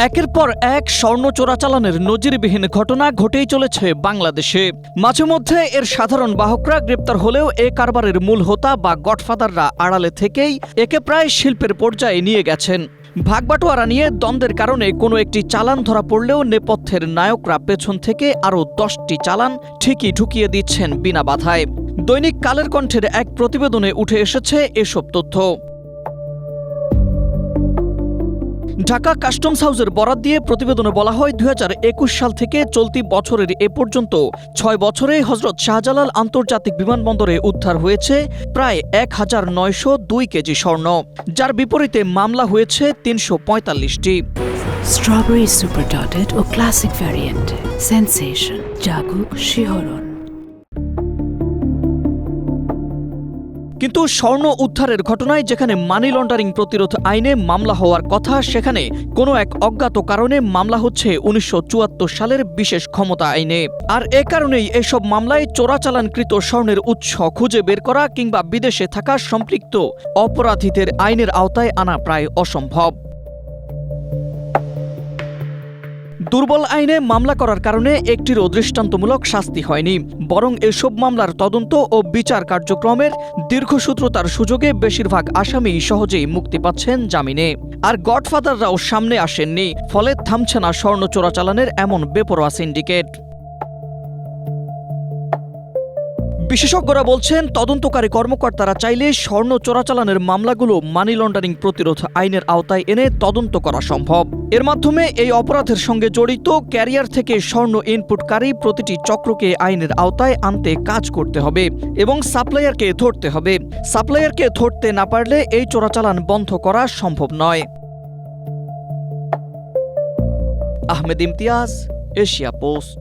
একের পর এক স্বর্ণ চোরাচালানের নজিরবিহীন ঘটনা ঘটেই চলেছে বাংলাদেশে। মাঝে মধ্যে এর সাধারণ বাহকরা গ্রেপ্তার হলেও এ কারবারের মূল হোতা বা গডফাদাররা আড়ালে থেকেই একে প্রায় শিল্পের পর্যায়ে নিয়ে গেছেন। ভাগবাটোয়ারা নিয়ে দ্বন্দ্বের কারণে কোনো একটি চালান ধরা পড়লেও নেপথ্যের নায়করা পেছন থেকে আরও 10টি চালান ঠিকই ঢুকিয়ে দিচ্ছেন বিনা বাধায়। দৈনিক কালের কণ্ঠের এক প্রতিবেদনে উঠে এসেছে এসব তথ্য। ঢাকা কাস্টমস হাউসের বরাত দিয়ে প্রতিবেদনে বলা হয়, 2021 সাল থেকে চলতি বছরের এ পর্যন্ত 6 বছরে হযরত শাহজালাল আন্তর্জাতিক বিমানবন্দরে উদ্ধার হয়েছে প্রায় 1902 কেজি স্বর্ণ, যার বিপরীতে মামলা হয়েছে 345টি। স্ট্রবেরি সুপার ডটেড ও ক্লাসিক ভ্যারিয়েন্ট সেন্সেশন জাগুক শিহরণ। কিন্তু স্বর্ণ উদ্ধারের ঘটনায় যেখানে মানি লন্ডারিং প্রতিরোধ আইনে মামলা হওয়ার কথা, সেখানে কোনো এক অজ্ঞাত কারণে মামলা হচ্ছে 1974 সালের বিশেষ ক্ষমতা আইনে। আর এ কারণেই এসব মামলায় চোরাচালানকৃত স্বর্ণের উৎস খুঁজে বের করা কিংবা বিদেশে থাকা সম্পৃক্ত অপরাধীদের আইনের আওতায় আনা প্রায় অসম্ভব। দুর্বল আইনে মামলা করার কারণে একটিরও দৃষ্টান্তমূলক শাস্তি হয়নি, বরং এসব মামলার তদন্ত ও বিচার কার্যক্রমের দীর্ঘসূত্রতার সুযোগে বেশিরভাগ আসামি সহজেই মুক্তি পাচ্ছেন জামিনে। আর গডফাদাররাও সামনে আসেননি, ফলে থামছে না স্বর্ণ চোরাচালানের এমন বেপরোয়া সিন্ডিকেট। বিশেষজ্ঞরা বলছেন, তদন্তকারী কর্মকর্তারা চাইলে স্বর্ণ চোরাচালানের মামলাগুলো মানি লন্ডারিং প্রতিরোধ আইনের আওতায় এনে তদন্ত করা সম্ভব। এর মাধ্যমে এই অপরাধের সঙ্গে জড়িত ক্যারিয়ার থেকে স্বর্ণ ইনপুটকারী প্রতিটি চক্রকে আইনের আওতায় আনতে কাজ করতে হবে এবং সাপ্লায়ারকে ধরতে হবে। সাপ্লায়ারকে ধরতে না পারলে এই চোরাচালান বন্ধ করা সম্ভব নয়। Ahmed Imtiaz, Asia post.